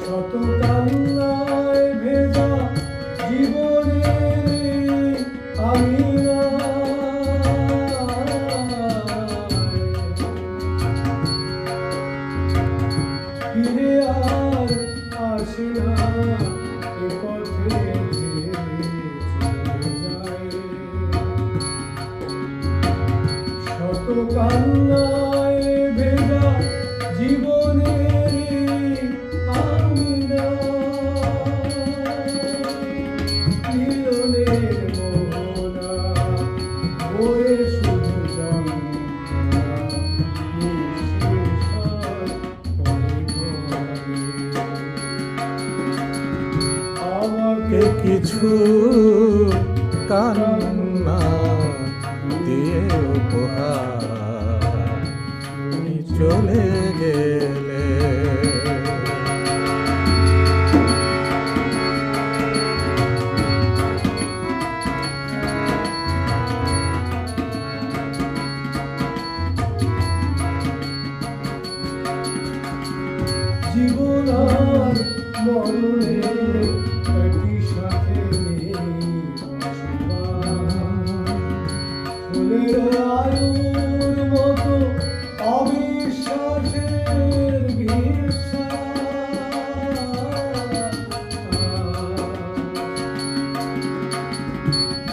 শত কান্নায় ভেজা জীবনে আমি ফিরে আর আসে না এ পথে শত কান্নায় ভেজা জীবনে আমি মিলনের মোহনা বয়ে শুধু আমাকে কিছু কান্না দিয়ে উপহার তুমি চলে গেলে। জীবন আর মরণে একই সাথে ফুলের আয়ুর মতো অবিশ্বাসের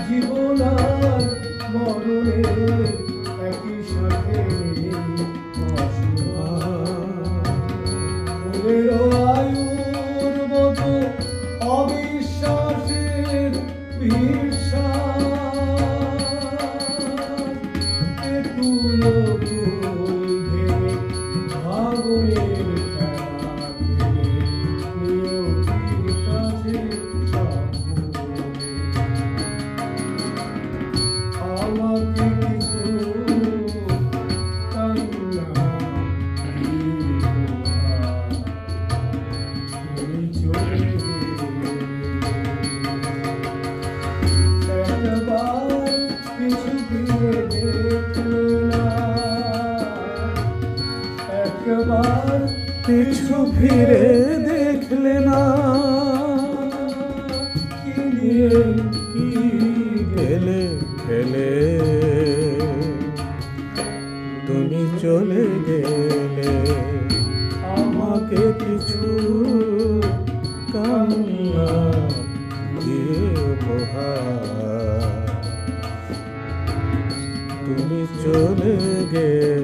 জীবন আর মরণে একই সাথে আয়ুর মতো অবিশ্বাসের তুলো ভেঙে ভাগনের নিয়তির কাছে আমাকে কিছু কান্না একবার পিছু ফিরে দেখলে না কি গেলে ফেলে তুমি চলে গেলে। আমাকে কিছু কান্না দিয়ে উপহার তুমি চলে গেলে।